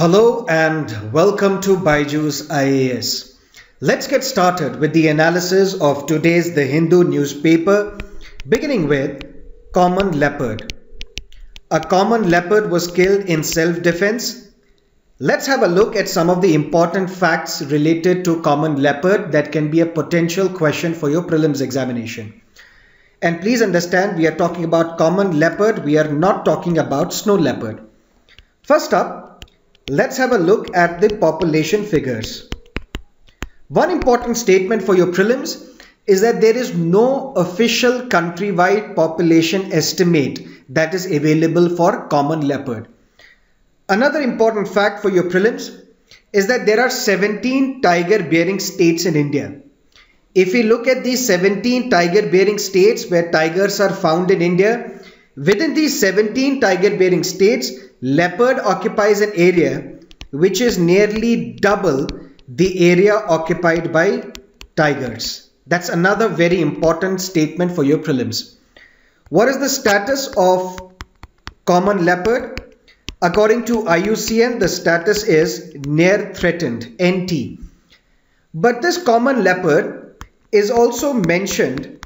Hello and welcome to BYJU'S IAS. Let's get started with the analysis of today's The Hindu newspaper, beginning with common leopard. A common leopard was killed in self-defense. Let's have a look at some of the important facts related to common leopard that can be a potential question for your prelims examination. And please understand, we are talking about common leopard, we are not talking about snow leopard. First up, let's have a look at the population figures. One important statement for your prelims is that there is no official countrywide population estimate that is available for common leopard. Another important fact for your prelims is that there are 17 tiger-bearing states in India. If we look at these 17 tiger-bearing states where tigers are found in India, within these 17 tiger-bearing states, leopard occupies an area which is nearly double the area occupied by tigers. That's another very important statement for your prelims. What is the status of common leopard? According to IUCN, the status is near threatened, NT. But this common leopard is also mentioned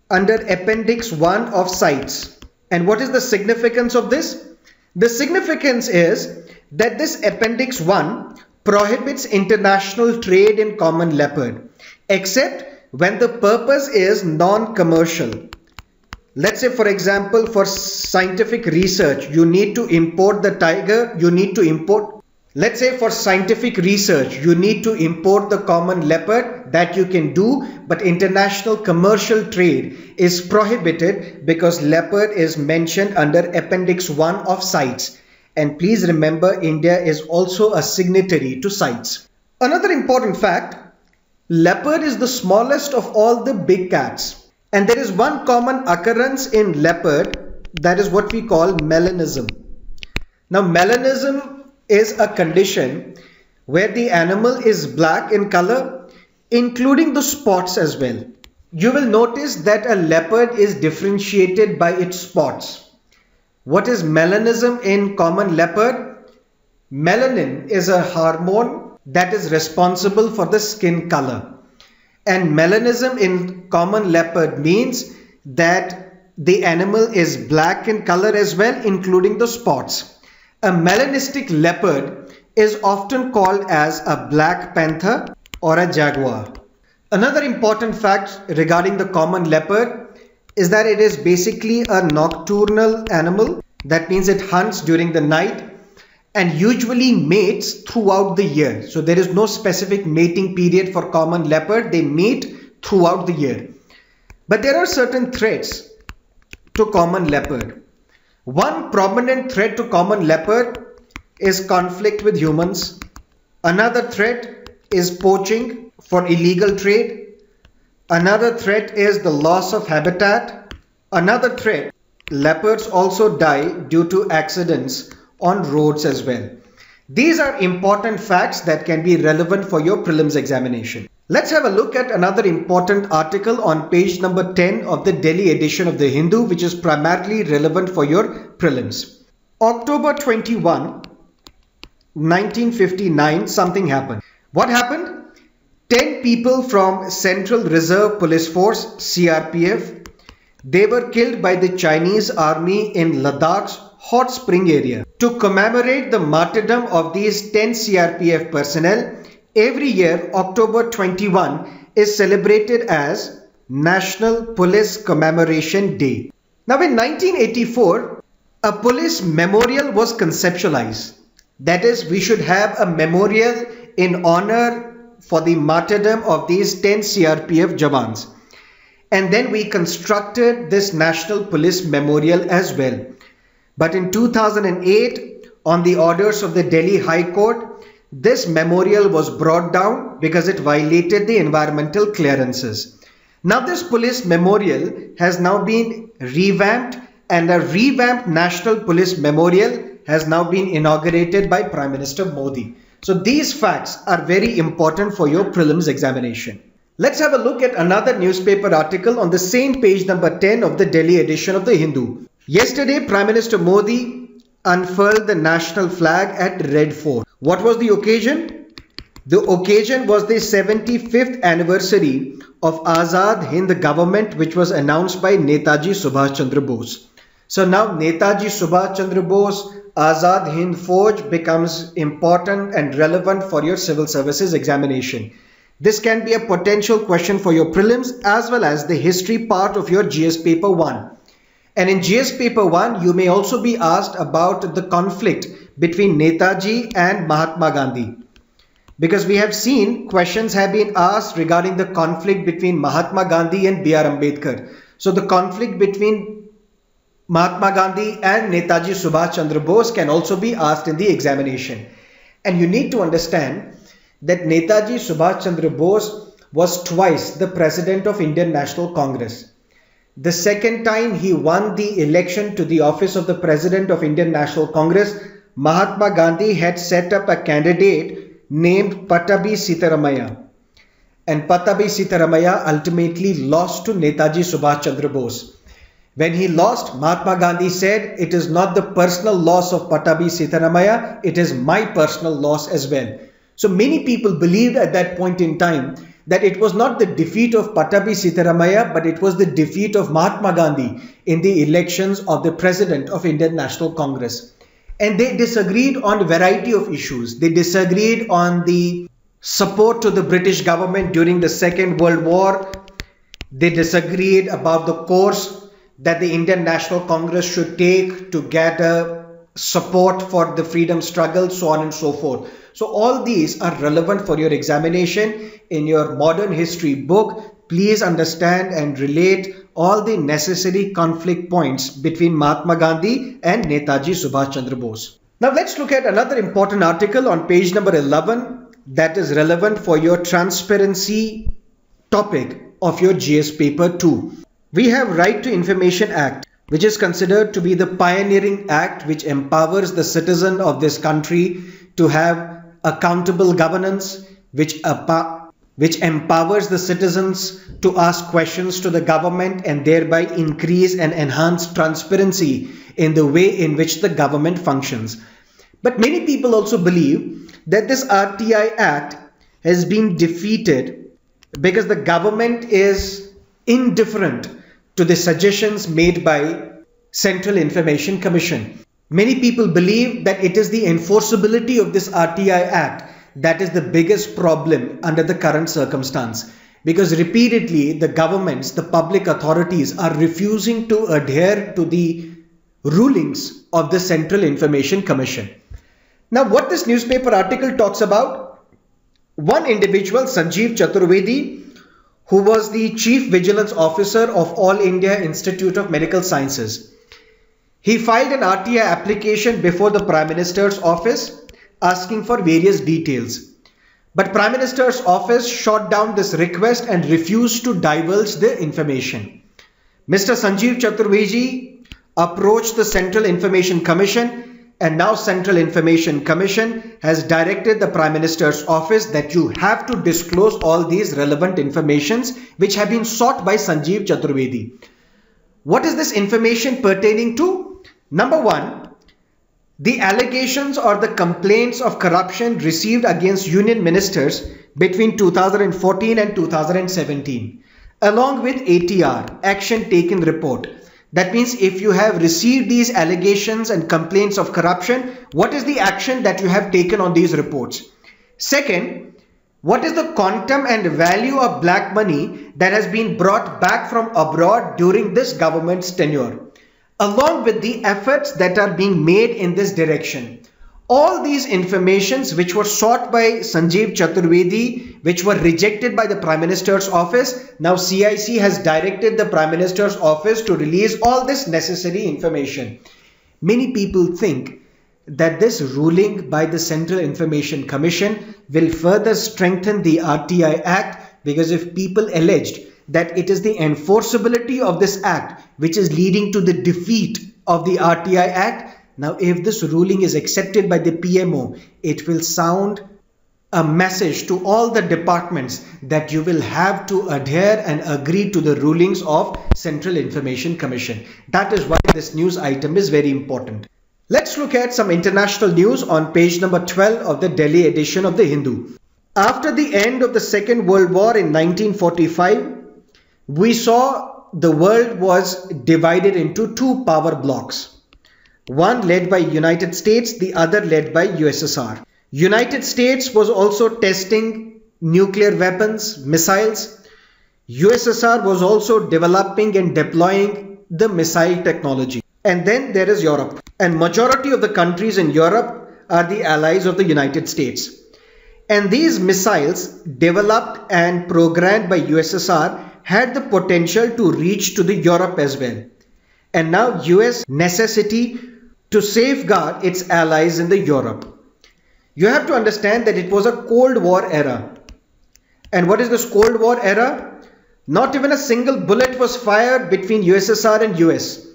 under Appendix 1 of CITES. And what is the significance of this? The significance is that this Appendix 1 prohibits international trade in common leopard, except when the purpose is non-commercial. Let's say, for example, for scientific research, you need to import the tiger, Let's say for scientific research, you need to import the common leopard. That you can do, but international commercial trade is prohibited because leopard is mentioned under Appendix 1 of CITES. And please remember, India is also a signatory to CITES. Another important fact, leopard is the smallest of all the big cats. And there is one common occurrence in leopard, that is what we call melanism. Now, melanism is a condition where the animal is black in color, including the spots as well. You will notice that a leopard is differentiated by its spots. What is melanism in common leopard? Melanin is a hormone that is responsible for the skin color. And melanism in common leopard means that the animal is black in color as well, including the spots. A melanistic leopard is often called as a black panther or a jaguar. Another important fact regarding the common leopard is that it is basically a nocturnal animal. That means it hunts during the night and usually mates throughout the year. So there is no specific mating period for common leopard. They mate throughout the year. But there are certain threats to common leopard. One prominent threat to common leopard is conflict with humans. Another threat is poaching for illegal trade. Another threat is the loss of habitat. Another threat, leopards also die due to accidents on roads as well. These are important facts that can be relevant for your prelims examination. Let's have a look at another important article on page number 10 of the Delhi edition of The Hindu, which is primarily relevant for your prelims. October 21, 1959, something happened. What happened? 10 people from Central Reserve Police Force, CRPF, they were killed by the Chinese army in Ladakh's hot spring area. To commemorate the martyrdom of these 10 CRPF personnel, every year, October 21 is celebrated as National Police Commemoration Day. Now, in 1984, a police memorial was conceptualized. That is, we should have a memorial in honor for the martyrdom of these 10 CRPF Jawans. And then we constructed this National Police Memorial as well. But in 2008, on the orders of the Delhi High Court, this memorial was brought down because it violated the environmental clearances. Now this police memorial has now been revamped, and a revamped National Police Memorial has now been inaugurated by Prime Minister Modi. So these facts are very important for your prelims examination. Let's have a look at another newspaper article on the same page number 10 of the Delhi edition of The Hindu. Yesterday, Prime Minister Modi unfurled the national flag at Red Fort. What was the occasion? The occasion was the 75th anniversary of Azad Hind government, which was announced by Netaji Subhash Chandra Bose. So now Netaji Subhash Chandra Bose, Azad Hind Fauj becomes important and relevant for your civil services examination. This can be a potential question for your prelims as well as the history part of your GS paper 1. And in GS paper 1, you may also be asked about the conflict between Netaji and Mahatma Gandhi. Because we have seen questions have been asked regarding the conflict between Mahatma Gandhi and B.R. Ambedkar. So the conflict between Mahatma Gandhi and Netaji Subhash Chandra Bose can also be asked in the examination. And you need to understand that Netaji Subhash Chandra Bose was twice the president of Indian National Congress. The second time he won the election to the office of the president of Indian National Congress, Mahatma Gandhi had set up a candidate named Pattabhi Sitaramaya. And Pattabhi Sitaramaya ultimately lost to Netaji Subhash Chandra Bose. When he lost, Mahatma Gandhi said, "It is not the personal loss of Pattabhi Sitaramaya, it is my personal loss as well." So many people believed at that point in time that it was not the defeat of Pattabhi Sitaramaya, but it was the defeat of Mahatma Gandhi in the elections of the president of Indian National Congress. And they disagreed on a variety of issues. They disagreed on the support to the British government during the Second World War. They disagreed about the course that the Indian National Congress should take to get support for the freedom struggle, so on and so forth. So all these are relevant for your examination in your modern history book. Please understand and relate all the necessary conflict points between Mahatma Gandhi and Netaji Subhash Chandra Bose. Now let's look at another important article on page number 11 that is relevant for your transparency topic of your GS paper 2. We have Right to Information Act, which is considered to be the pioneering act which empowers the citizen of this country to have accountable governance, which empowers the citizens to ask questions to the government and thereby increase and enhance transparency in the way in which the government functions. But many people also believe that this RTI Act has been defeated because the government is indifferent to the suggestions made by Central Information Commission. Many people believe that it is the enforceability of this RTI Act that is the biggest problem under the current circumstance, because repeatedly the governments, the public authorities are refusing to adhere to the rulings of the Central Information Commission. Now what this newspaper article talks about, one individual, Sanjeev Chaturvedi, who was the Chief Vigilance Officer of All India Institute of Medical Sciences, he filed an RTI application before the Prime Minister's office asking for various details. But Prime Minister's office shot down this request and refused to divulge the information. Mr. Sanjeev Chaturvedi approached the Central Information Commission, and now Central Information Commission has directed the Prime Minister's office that you have to disclose all these relevant informations which have been sought by Sanjeev Chaturvedi. What is this information pertaining to? Number one, the allegations or the complaints of corruption received against union ministers between 2014 and 2017, along with ATR, Action Taken Report. That means if you have received these allegations and complaints of corruption, what is the action that you have taken on these reports? Second, what is the quantum and value of black money that has been brought back from abroad during this government's tenure, along with the efforts that are being made in this direction? All these informations which were sought by Sanjeev Chaturvedi, which were rejected by the Prime Minister's office, now CIC has directed the Prime Minister's office to release all this necessary information. Many people think that this ruling by the Central Information Commission will further strengthen the RTI Act, because if people alleged that it is the enforceability of this act which is leading to the defeat of the RTI Act, now if this ruling is accepted by the PMO, it will sound a message to all the departments that you will have to adhere and agree to the rulings of Central Information Commission. That is why this news item is very important. Let's look at some international news on page number 12 of the Delhi edition of the Hindu. After the end of the Second World War in 1945, we saw the world was divided into two power blocks. One led by United States, the other led by USSR. United States was also testing nuclear weapons, missiles. USSR was also developing and deploying the missile technology. And then there is Europe. And majority of the countries in Europe are the allies of the United States. And these missiles developed and programmed by USSR had the potential to reach to the Europe as well. And now US necessity to safeguard its allies in the Europe. You have to understand that it was a Cold War era. And what is this Cold War era? Not even a single bullet was fired between USSR and US.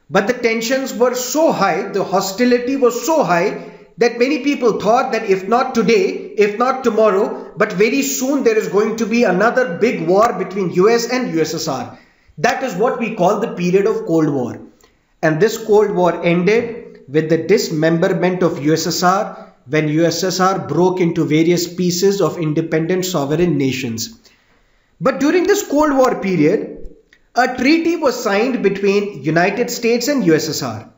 But the tensions were so high, the hostility was so high that many people thought that if not today, if not tomorrow, but very soon there is going to be another big war between US and USSR. That is what we call the period of Cold War. And this Cold War ended with the dismemberment of USSR when USSR broke into various pieces of independent sovereign nations. But during this Cold War period, a treaty was signed between United States and USSR.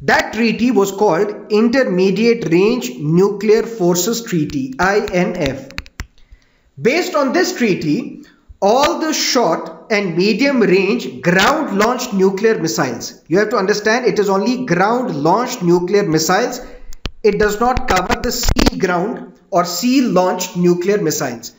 That treaty was called Intermediate Range Nuclear Forces Treaty, INF. Based on this treaty, all the short and medium range ground launched nuclear missiles. You have to understand it is only ground launched nuclear missiles. It does not cover the sea ground or sea launched nuclear missiles.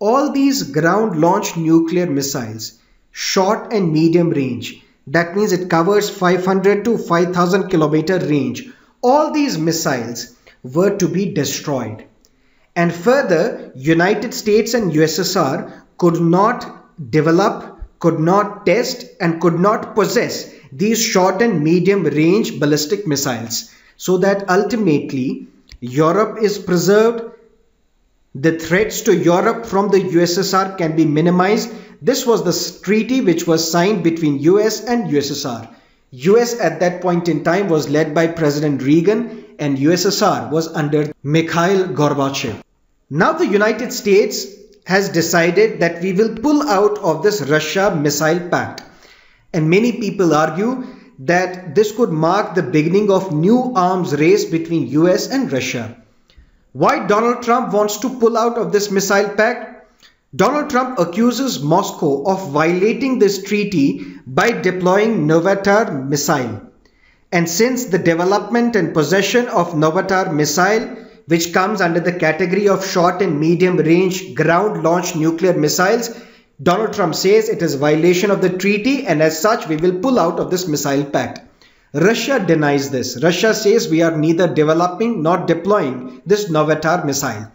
All these ground launched nuclear missiles, short and medium range, that means it covers 500 to 5000 kilometer range. All these missiles were to be destroyed. And further, United States and USSR could not develop, could not test and could not possess these short and medium range ballistic missiles, so that ultimately Europe is preserved. The threats to Europe from the USSR can be minimized. This was the treaty which was signed between US and USSR. US at that point in time was led by President Reagan and USSR was under Mikhail Gorbachev. Now the United States has decided that we will pull out of this Russia missile pact. And many people argue that this could mark the beginning of new arms race between US and Russia. Why Donald Trump wants to pull out of this missile pact? Donald Trump accuses Moscow of violating this treaty by deploying Leopard missile. And since the development and possession of Leopard missile, which comes under the category of short and medium range ground launched nuclear missiles, Donald Trump says it is violation of the treaty and as such we will pull out of this missile pact. Russia denies this. Russia says we are neither developing nor deploying this Leopard missile.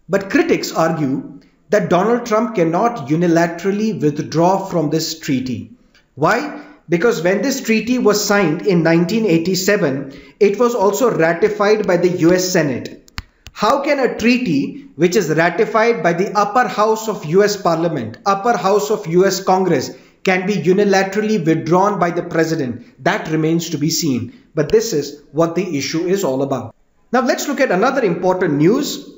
But critics argue that Donald Trump cannot unilaterally withdraw from this treaty. Why? Because when this treaty was signed in 1987, it was also ratified by the US Senate. How can a treaty which is ratified by the upper house of US Parliament, upper house of US Congress, can be unilaterally withdrawn by the president? That remains to be seen. But this is what the issue is all about. Now let's look at another important news,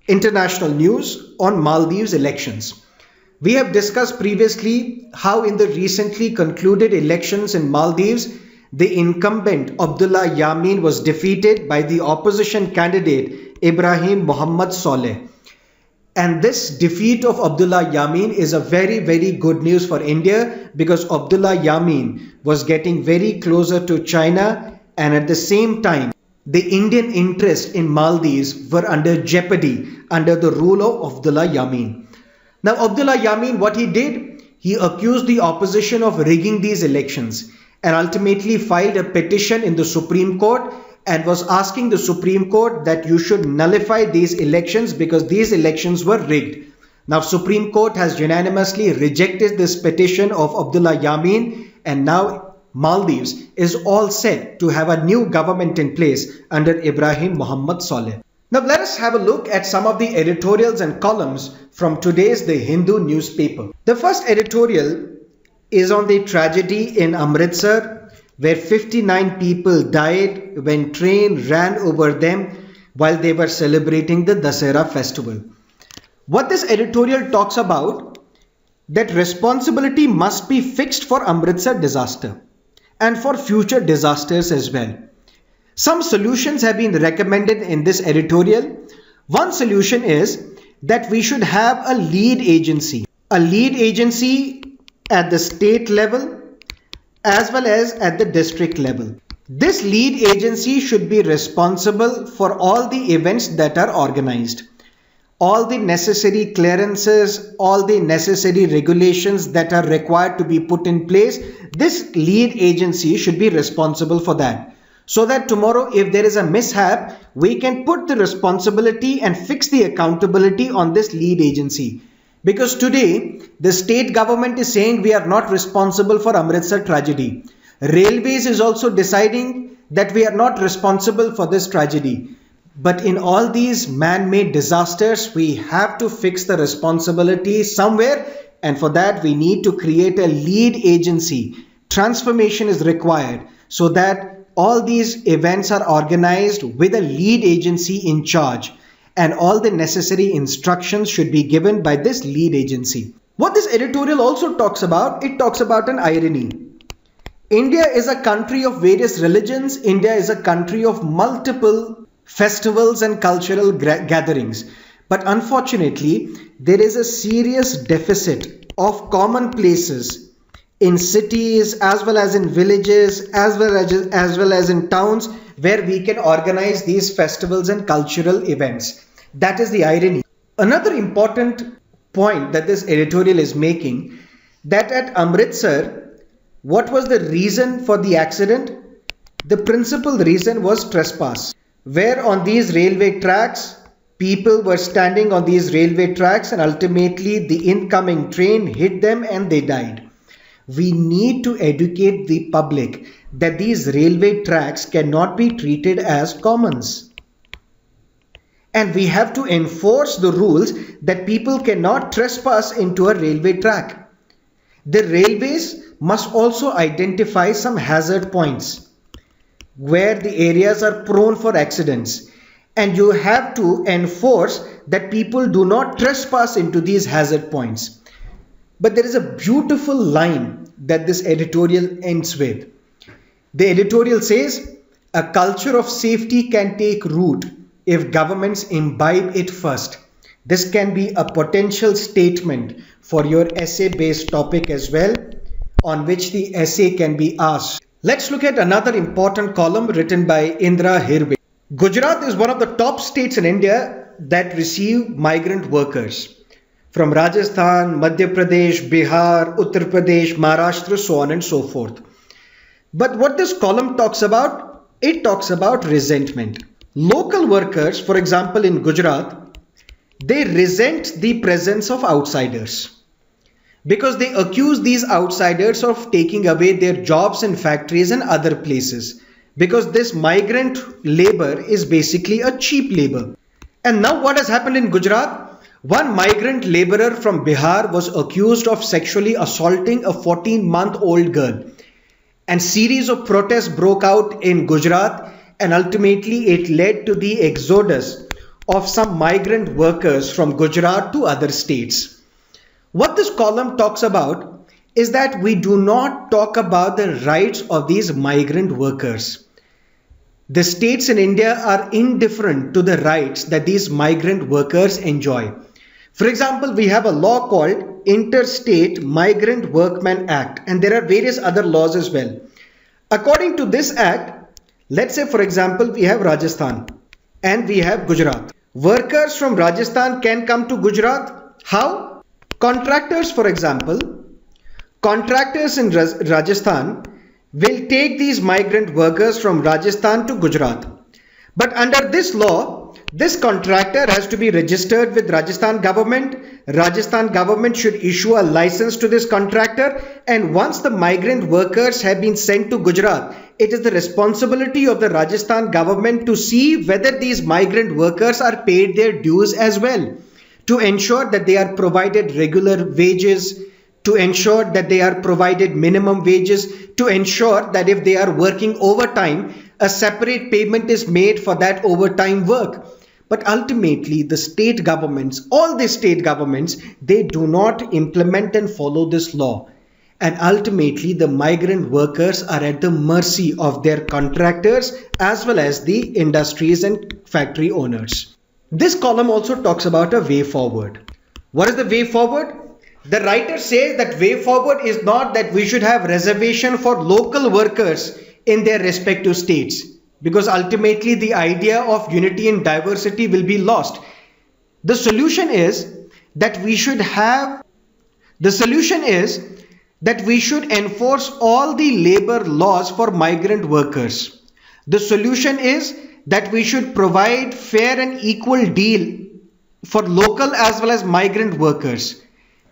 international news on Maldives elections. We have discussed previously how in the recently concluded elections in Maldives, the incumbent Abdullah Yameen was defeated by the opposition candidate Ibrahim Mohammed Saleh. And this defeat of Abdullah Yameen is a very, very good news for India because Abdullah Yameen was getting very closer to China, and at the same time, the Indian interests in Maldives were under jeopardy under the rule of Abdullah Yameen. Now Abdullah Yameen, what he did, he accused the opposition of rigging these elections and ultimately filed a petition in the Supreme Court and was asking the Supreme Court that you should nullify these elections because these elections were rigged. Now Supreme Court has unanimously rejected this petition of Abdullah Yameen, and now Maldives is all set to have a new government in place under Ibrahim Mohammed Saleh. Now let us have a look at some of the editorials and columns from today's The Hindu newspaper. The first editorial is on the tragedy in Amritsar, where 59 people died when train ran over them while they were celebrating the Dasera festival. What this editorial talks about, that responsibility must be fixed for Amritsar disaster and for future disasters as well. Some solutions have been recommended in this editorial. One solution is that we should have a lead agency at the state level as well as at the district level. This lead agency should be responsible for all the events that are organized. All the necessary clearances, all the necessary regulations that are required to be put in place, this lead agency should be responsible for that. So that tomorrow if there is a mishap, we can put the responsibility and fix the accountability on this lead agency. Because today, the state government is saying we are not responsible for Amritsar tragedy. Railways is also deciding that we are not responsible for this tragedy. But in all these man-made disasters, we have to fix the responsibility somewhere, and for that we need to create a lead agency. Transformation is required so that all these events are organized with a lead agency in charge, and all the necessary instructions should be given by this lead agency. What this editorial also talks about, it talks about an irony. India is a country of various religions. India is a country of multiple festivals and cultural gatherings. But unfortunately, there is a serious deficit of common places in cities as well as in villages as well as in towns where we can organize these festivals and cultural events. That is the irony. Another important point that this editorial is making, that at Amritsar, what was the reason for the accident? The principal reason was trespass, where on these railway tracks, people were standing on these railway tracks and ultimately the incoming train hit them and they died. We need to educate the public that these railway tracks cannot be treated as commons. And we have to enforce the rules that people cannot trespass into a railway track. The railways must also identify some hazard points where the areas are prone for accidents, and you have to enforce that people do not trespass into these hazard points. But there is a beautiful line that this editorial ends with. The editorial says, a culture of safety can take root if governments imbibe it first. This can be a potential statement for your essay-based topic as well, on which the essay can be asked. Let's look at another important column written by Indra Hirve. Gujarat is one of the top states in India that receive migrant workers from Rajasthan, Madhya Pradesh, Bihar, Uttar Pradesh, Maharashtra, so on and so forth. But what this column talks about, it talks about resentment. Local workers, for example in Gujarat, they resent the presence of outsiders because they accuse these outsiders of taking away their jobs in factories and other places, because this migrant labor is basically a cheap labor. And now what has happened in Gujarat? One migrant laborer from Bihar was accused of sexually assaulting a 14-month-old girl. And series of protests broke out in Gujarat, and ultimately it led to the exodus of some migrant workers from Gujarat to other states. What this column talks about is that we do not talk about the rights of these migrant workers. The states in India are indifferent to the rights that these migrant workers enjoy. For example, we have a law called Interstate Migrant Workmen Act, and there are various other laws as well. According to this act, let's say for example we have Rajasthan and we have Gujarat. Workers from Rajasthan can come to Gujarat. How? Contractors, for example, contractors in Rajasthan will take these migrant workers from Rajasthan to Gujarat. But under this law, this contractor has to be registered with Rajasthan government. Rajasthan government should issue a license to this contractor, and once the migrant workers have been sent to Gujarat, it is the responsibility of the Rajasthan government to see whether these migrant workers are paid their dues as well, to ensure that they are provided regular wages, to ensure that they are provided minimum wages, to ensure that if they are working overtime, a separate payment is made for that overtime work. But ultimately, the state governments, all the state governments, they do not implement and follow this law. And ultimately, the migrant workers are at the mercy of their contractors as well as the industries and factory owners. This column also talks about a way forward. What is the way forward? The writer says that way forward is not that we should have reservation for local workers in their respective states, because ultimately the idea of unity and diversity will be lost. The solution is that we should enforce all the labor laws for migrant workers. The solution is that we should provide fair and equal deal for local as well as migrant workers,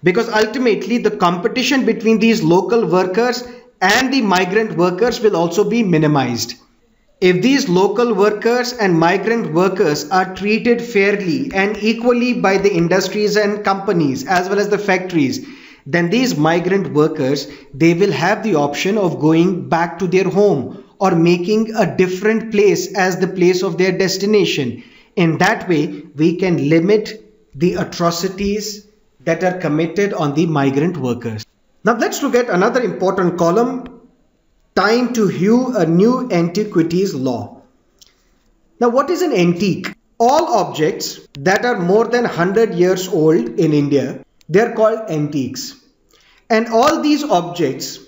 because ultimately the competition between these local workers and the migrant workers will also be minimized. If these local workers and migrant workers are treated fairly and equally by the industries and companies as well as the factories, then these migrant workers, they will have the option of going back to their home or making a different place as the place of their destination. In that way, we can limit the atrocities that are committed on the migrant workers. Now let's look at another important column, time to hew a new antiquities law. Now what is an antique? All objects that are more than 100 years old in India, they are called antiques. And all these objects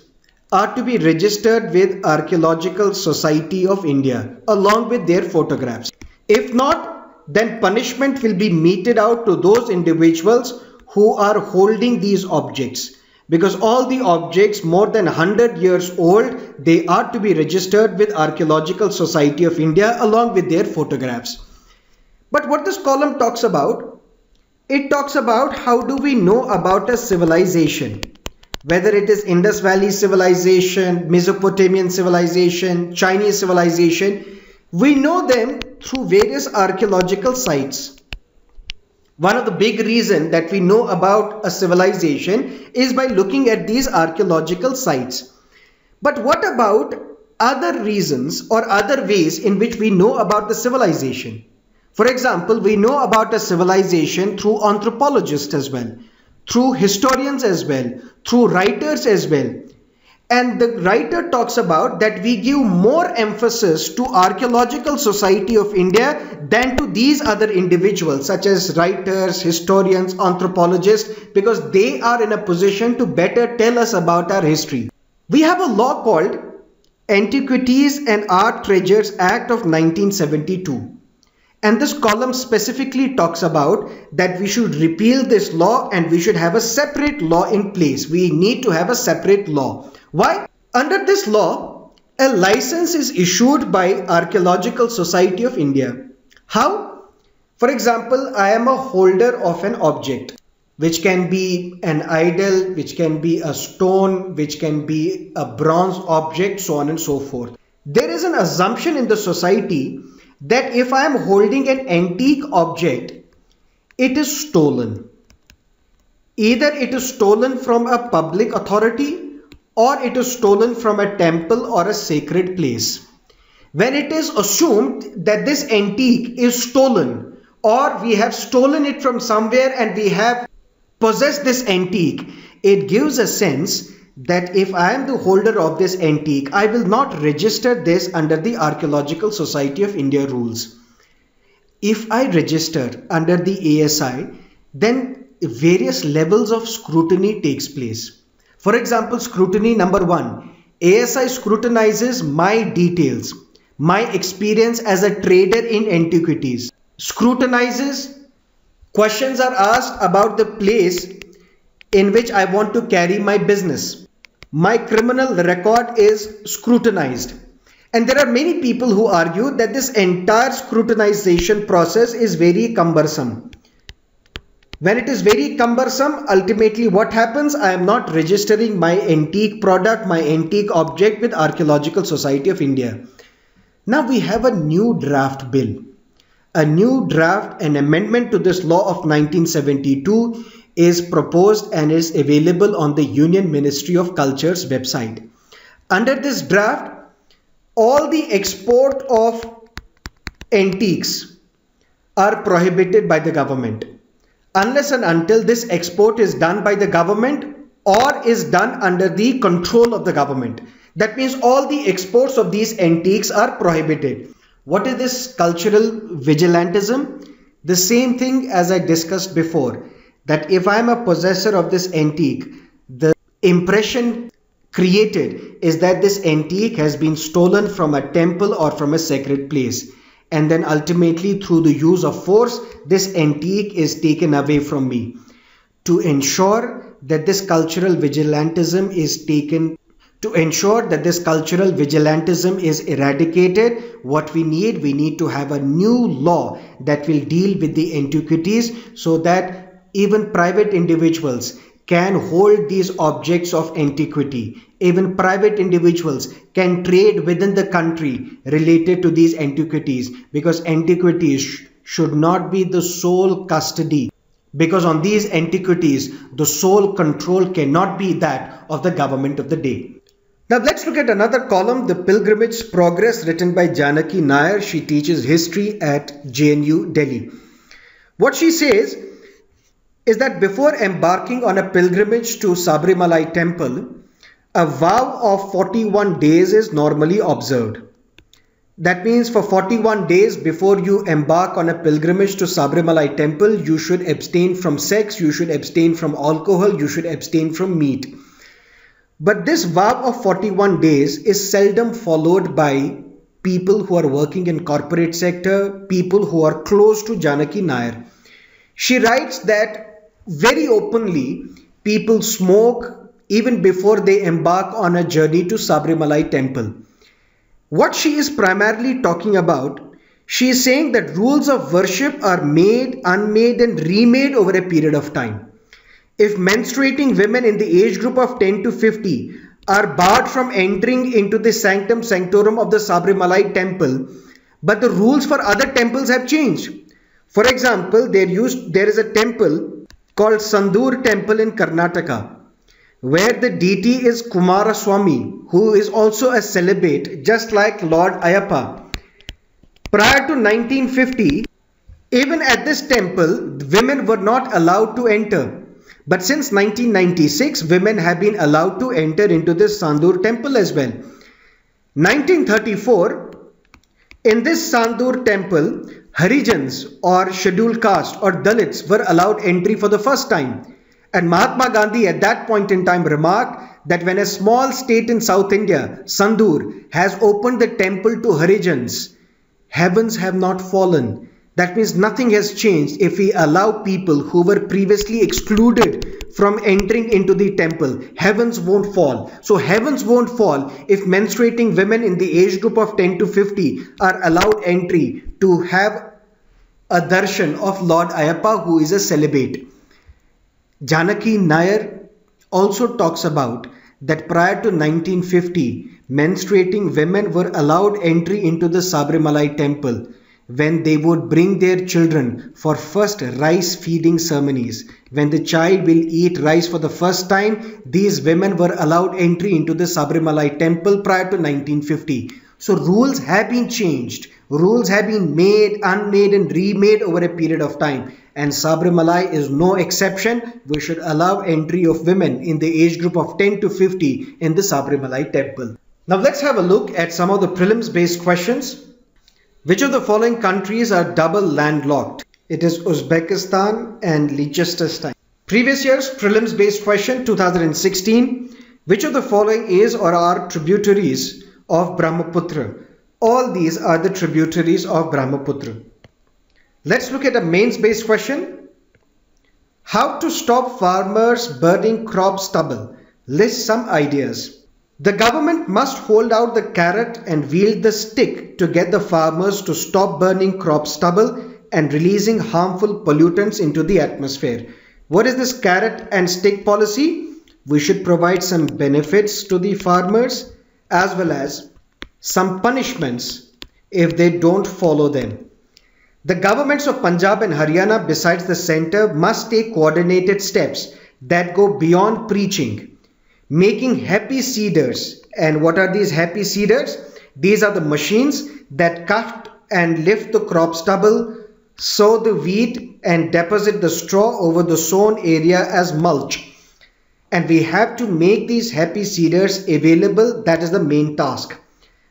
are to be registered with Archaeological Society of India along with their photographs. If not, then punishment will be meted out to those individuals who are holding these objects, because all the objects more than 100 years old, they are to be registered with Archaeological Society of India along with their photographs. But what this column talks about, it talks about how do we know about a civilization, whether it is Indus Valley civilization, Mesopotamian civilization, Chinese civilization. We know them through various archaeological sites. One of the big reasons that we know about a civilization is by looking at these archaeological sites. But what about other reasons or other ways in which we know about the civilization? For example, we know about a civilization through anthropologists as well, through historians as well, through writers as well. And the writer talks about that we give more emphasis to Archaeological Society of India than to these other individuals such as writers, historians, anthropologists, because they are in a position to better tell us about our history. We have a law called Antiquities and Art Treasures Act of 1972. And this column specifically talks about that we should repeal this law and we should have a separate law in place. We need to have a separate law. Why? Under this law, a license is issued by Archaeological Society of India. How? For example, I am a holder of an object, which can be an idol, which can be a stone, which can be a bronze object, so on and so forth. There is an assumption in the society that if I am holding an antique object, it is stolen. Either it is stolen from a public authority or it is stolen from a temple or a sacred place. When it is assumed that this antique is stolen, or we have stolen it from somewhere and we have possessed this antique, it gives a sense that if I am the holder of this antique, I will not register this under the Archaeological Society of India rules. If I register under the ASI, then various levels of scrutiny takes place. For example, scrutiny number 1, ASI scrutinizes my details, my experience as a trader in antiquities. Scrutinizes, questions are asked about the place in which I want to carry my business. My criminal record is scrutinized. And there are many people who argue that this entire scrutinization process is very cumbersome. When it is very cumbersome, ultimately what happens? I am not registering my antique product, my antique object with Archaeological Society of India. Now we have a new draft bill. A new draft, an amendment to this law of 1972 is proposed and is available on the Union Ministry of Culture's website. Under this draft, all the export of antiques are prohibited by the government unless and until this export is done by the government or is done under the control of the government. That means all the exports of these antiques are prohibited. What is this cultural vigilantism? The same thing as I discussed before, that if I am a possessor of this antique, the impression created is that this antique has been stolen from a temple or from a sacred place, and then ultimately through the use of force this antique is taken away from me. To ensure that this cultural vigilantism is eradicated, what we need to have a new law that will deal with the antiquities, so that even private individuals can hold these objects of antiquity. Even private individuals can trade within the country related to these antiquities, because antiquities should not be the sole custody, because on these antiquities the sole control cannot be that of the government of the day. Now let's look at another column, The Pilgrimage Progress, written by Janaki Nair. She teaches history at JNU Delhi. What she says is that before embarking on a pilgrimage to Sabarimala temple, a vow of 41 days is normally observed. That means for 41 days before you embark on a pilgrimage to Sabarimala temple, you should abstain from sex, you should abstain from alcohol, you should abstain from meat. But this vow of 41 days is seldom followed by people who are working in corporate sector, people who are close to Janaki Nair. She writes that very openly people smoke even before they embark on a journey to Sabarimala temple. What she is primarily talking about, she is saying that rules of worship are made, unmade and remade over a period of time. If menstruating women in the age group of 10 to 50 are barred from entering into the sanctum sanctorum of the Sabarimala temple, but the rules for other temples have changed. For example, there is a temple called Sandur temple in Karnataka, where the deity is Kumaraswamy, who is also a celibate, just like Lord Ayappa. Prior to 1950, even at this temple, women were not allowed to enter. But since 1996, women have been allowed to enter into this Sandur temple as well. 1934, in this Sandur temple, Harijans or scheduled caste or Dalits were allowed entry for the first time. And Mahatma Gandhi at that point in time remarked that when a small state in South India, Sandur, has opened the temple to Harijans, heavens have not fallen. That means nothing has changed if we allow people who were previously excluded from entering into the temple. Heavens won't fall. So heavens won't fall if menstruating women in the age group of 10 to 50 are allowed entry to have a darshan of Lord Ayappa, who is a celibate. Janaki Nair also talks about that prior to 1950, menstruating women were allowed entry into the Sabarimala temple when they would bring their children for first rice feeding ceremonies. When the child will eat rice for the first time, these women were allowed entry into the Sabarimala temple prior to 1950. So rules have been changed. Rules have been made, unmade and remade over a period of time. And Sabarimala is no exception. We should allow entry of women in the age group of 10 to 50 in the Sabarimala temple. Now let's have a look at some of the prelims based questions. Which of the following countries are double landlocked? It is Uzbekistan and Liechtenstein. Previous year's prelims based question 2016. Which of the following is or are tributaries of Brahmaputra? All these are the tributaries of Brahmaputra. Let's look at a mains based question. How to stop farmers burning crop stubble? List some ideas. The government must hold out the carrot and wield the stick to get the farmers to stop burning crop stubble and releasing harmful pollutants into the atmosphere. What is this carrot and stick policy? We should provide some benefits to the farmers as well as some punishments if they don't follow them. The governments of Punjab and Haryana, besides the centre, must take coordinated steps that go beyond preaching, making happy seeders. And what are these happy seeders? These are the machines that cut and lift the crop stubble, sow the wheat and deposit the straw over the sown area as mulch. And we have to make these happy seeders available. That is the main task.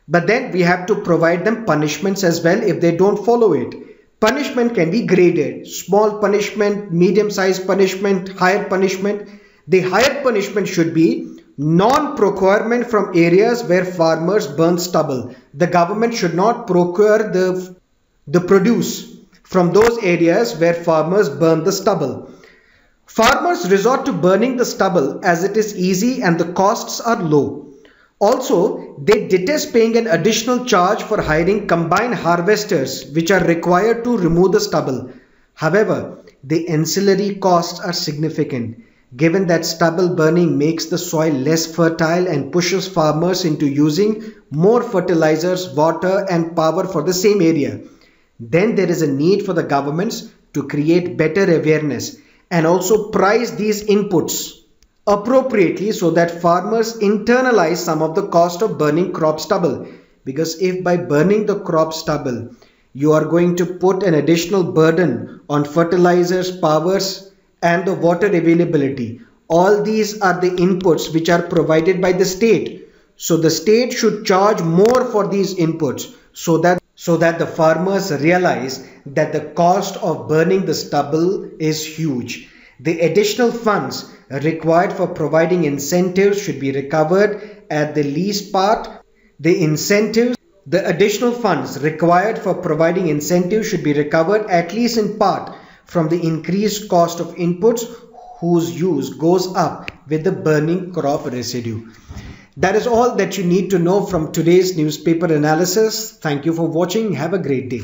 But then we have to provide them punishments as well if they don't follow it. Punishment can be graded: small punishment, medium-sized punishment, higher punishment. The higher punishment should be non-procurement from areas where farmers burn stubble. The government should not procure the produce from those areas where farmers burn the stubble. Farmers resort to burning the stubble as it is easy and the costs are low. Also, they detest paying an additional charge for hiring combined harvesters which are required to remove the stubble. However, the ancillary costs are significant, given that stubble burning makes the soil less fertile and pushes farmers into using more fertilizers, water and power for the same area. Then there is a need for the governments to create better awareness and also price these inputs appropriately so that farmers internalize some of the cost of burning crop stubble. Because if by burning the crop stubble you are going to put an additional burden on fertilizers, powers and the water availability, all these are the inputs which are provided by the state. So the state should charge more for these inputs so that the farmers realize that the cost of burning the stubble is huge. The additional funds required for providing incentives should be recovered at the least part. The additional funds required for providing incentives should be recovered at least in part from the increased cost of inputs whose use goes up with the burning crop residue. That is all that you need to know from today's newspaper analysis. Thank you for watching. Have a great day.